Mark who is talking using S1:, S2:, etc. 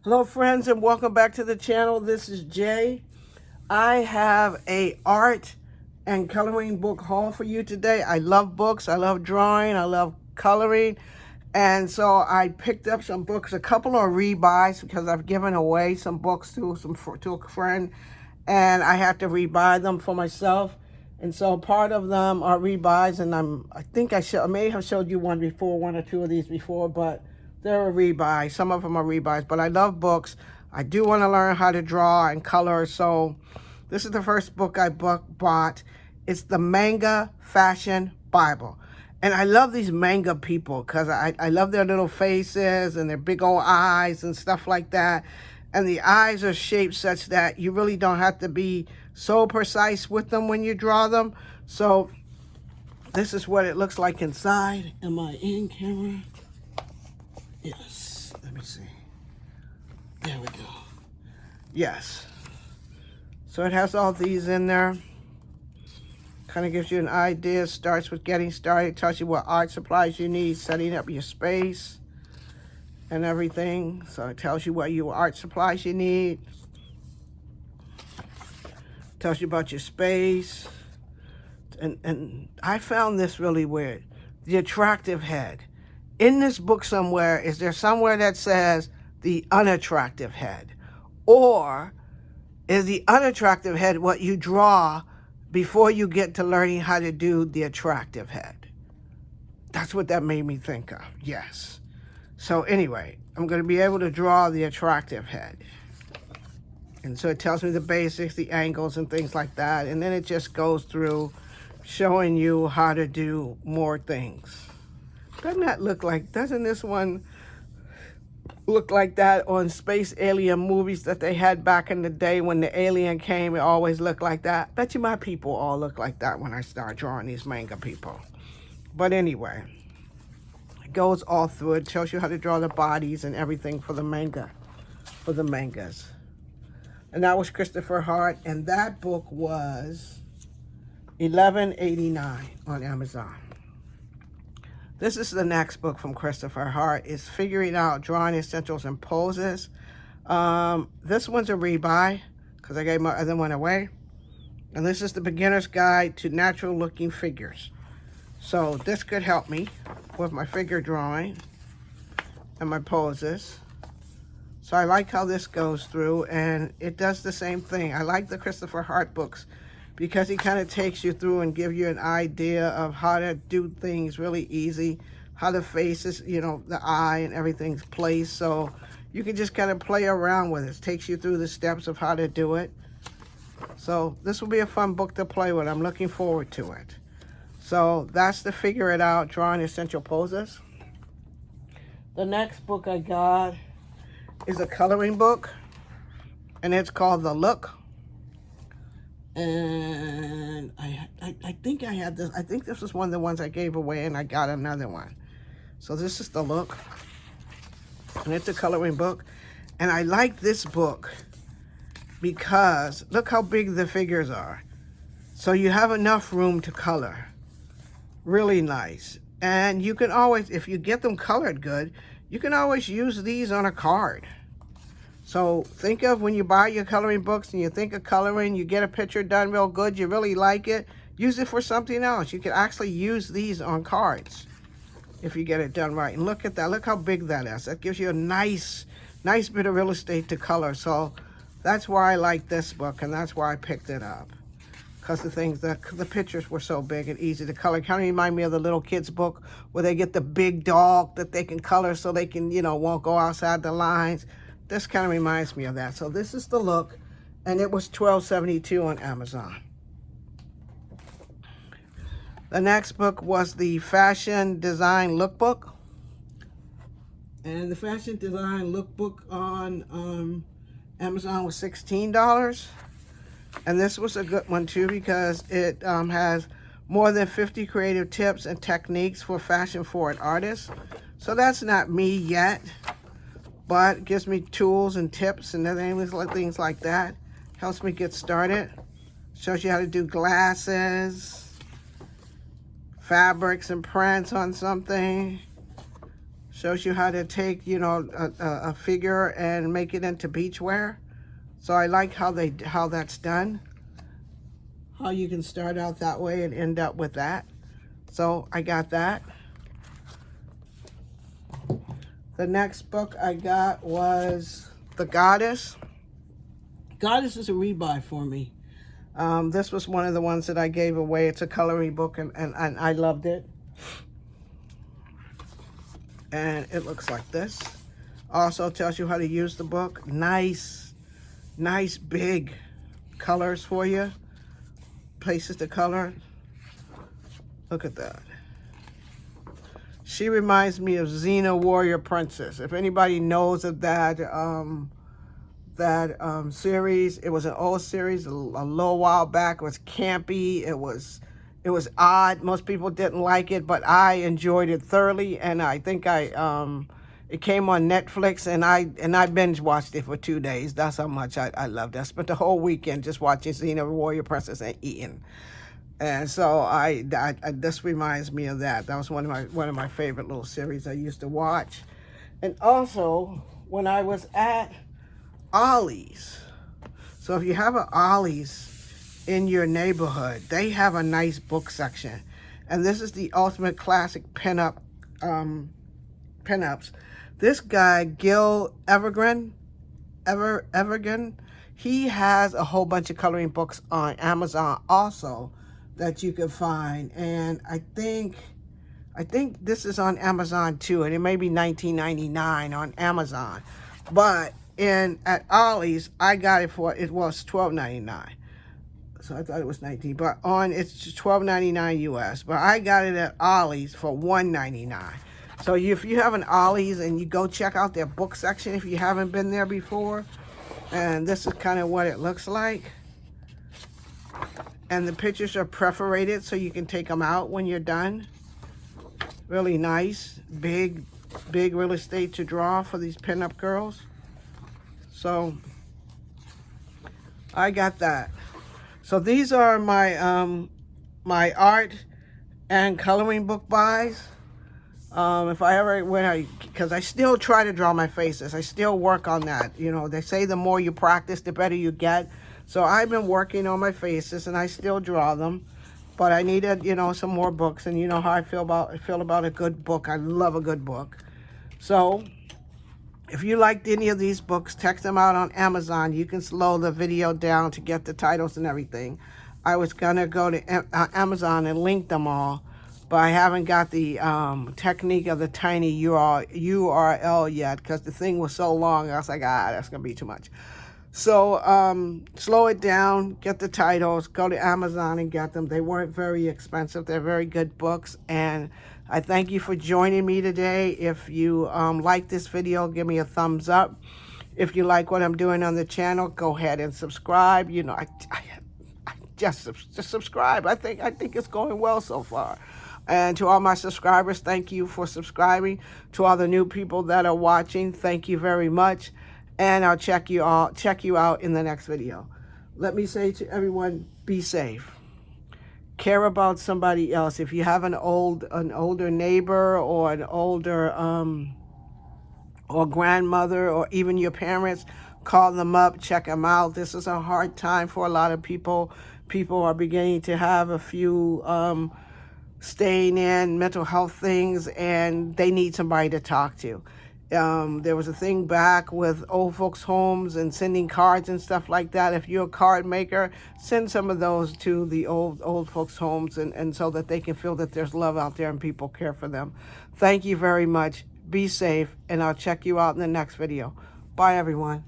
S1: Hello friends, and welcome back to the channel. This is Jay. I have a art and coloring book haul for you today. I love books, I love drawing, I love coloring. And so I picked up some books. A couple are rebuys because I've given away some books to a friend, and I have to rebuy them for myself. And so part of them are rebuys, and I may have showed you one before, one or two of these before, but they're a rebuy. Some of them are rebuys, but I love books. I do want to learn how to draw and color, so this is the first book I bought. It's the Manga Fashion Bible. And I love these manga people because I love their little faces and their big old eyes and stuff like that. And the eyes are shaped such that you really don't have to be so precise with them when you draw them. So this is what it looks like inside. Am I in camera? Yes. Let me see. There we go. Yes. So it has all these in there. Kind of gives you an idea. Starts with getting started. Tells you what art supplies you need. Setting up your space and everything. So it tells you what your art supplies you need. Tells you about your space. And I found this really weird. The attractive head. In this book somewhere, is there somewhere that says the unattractive head? Or is the unattractive head what you draw before you get to learning how to do the attractive head? That's what that made me think of, yes. So anyway, I'm going to be able to draw the attractive head. And so it tells me the basics, the angles and things like that. And then it just goes through showing you how to do more things. Doesn't this one look like that on space alien movies that they had back in the day when the alien came? It always looked like that. Bet you my people all look like that when I start drawing these manga people. But anyway, it goes all through it. Tells you how to draw the bodies and everything for the mangas. And that was Christopher Hart, and that book was $11.89 on Amazon. This is the next book from Christopher Hart. It's Figuring Out Drawing Essentials and Poses. This one's a rebuy because I gave my other one away. And this is the Beginner's Guide to Natural Looking Figures. So this could help me with my figure drawing and my poses. So I like how this goes through, and it does the same thing. I like the Christopher Hart books because he kind of takes you through and give you an idea of how to do things really easy, how the faces, the eye and everything's placed. So you can just kind of play around with it. It takes you through the steps of how to do it. So this will be a fun book to play with. I'm looking forward to it. So that's the Figure It Out Drawing Essential Poses. The next book I got is a coloring book, and it's called The Look. And I think I had this. I think this was one of the ones I gave away, and I got another one. So this is The Look, and it's a coloring book. And I like this book because look how big the figures are. So you have enough room to color. Really nice. And you can always, if you get them colored good, you can always use these on a card. So think of when you buy your coloring books and you think of coloring, you get a picture done real good, you really like it, use it for something else. You can actually use these on cards if you get it done right. And look at that. Look how big that is. That gives you a nice bit of real estate to color. So that's why I like this book, and that's why I picked it up. Because the pictures were so big and easy to color. Kind of remind me of the little kids book where they get the big dog that they can color so they can, won't go outside the lines. This kind of reminds me of that. So this is The Look, and it was $12.72 on Amazon. The next book was the Fashion Design Lookbook. And the Fashion Design Lookbook on Amazon was $16. And this was a good one too because it has more than 50 creative tips and techniques for fashion-forward artists. So that's not me yet, but it gives me tools and tips and things like that. Helps me get started. Shows you how to do glasses, fabrics and prints on something. Shows you how to take, you know, a figure and make it into beachwear. So I like how that's done. How you can start out that way and end up with that. So I got that. The next book I got was The Goddess. Goddess is a rebuy for me. This was one of the ones that I gave away. It's a coloring book, and I loved it. And it looks like this. Also tells you how to use the book. Nice big colors for you. Places to color. Look at that. She reminds me of Xena Warrior Princess. If anybody knows of that series, it was an old series a little while back. It was campy. It was odd. Most people didn't like it, but I enjoyed it thoroughly, and I think it came on Netflix, and I binge watched it for 2 days. That's how much I loved it. I spent the whole weekend just watching Xena Warrior Princess and eating. And so this reminds me of that. That was one of my favorite little series I used to watch. And also, when I was at Ollie's. So if you have an Ollie's in your neighborhood, they have a nice book section. And this is the ultimate classic pinups. This guy, Gil Evergreen, he has a whole bunch of coloring books on Amazon also that you can find. And I think this is on Amazon too, and it may be $19.99 on Amazon. But at Ollie's, I got it was $12.99. So I thought it was $19, but it's $12.99 US. But I got it at Ollie's for $1.99. So if you have an Ollie's and you go check out their book section if you haven't been there before, and this is kind of what it looks like. And the pictures are perforated so you can take them out when you're done. Really nice, big real estate to draw for these pinup girls. So I got that. So these are my my art and coloring book buys. If I ever because I still try to draw my faces. I still work on that. You know, they say the more you practice, the better you get. So I've been working on my faces, and I still draw them. But I needed, you know, some more books, and you know how I feel about a good book. I love a good book. So if you liked any of these books, text them out on Amazon. You can slow the video down to get the titles and everything. I was gonna go to Amazon and link them all, but I haven't got the technique of the tiny URL yet because the thing was so long. I was like, that's gonna be too much. So slow it down, get the titles, go to Amazon and get them. They weren't very expensive. They're very good books. And I thank you for joining me today. If you like this video, give me a thumbs up. If you like what I'm doing on the channel, go ahead and subscribe. You know, I just subscribe. I think it's going well so far. And to all my subscribers, thank you for subscribing. To all the new people that are watching, thank you very much. And I'll check you out in the next video. Let me say to everyone, be safe. Care about somebody else. If you have an older neighbor or an older or grandmother or even your parents, call them up, check them out. This is a hard time for a lot of people. People are beginning to have a few staying in mental health things, and they need somebody to talk to. There was a thing back with old folks' homes and sending cards and stuff like that. If you're a card maker, send some of those to the old folks' homes and so that they can feel that there's love out there and people care for them. Thank you very much. Be safe, and I'll check you out in the next video. Bye, everyone.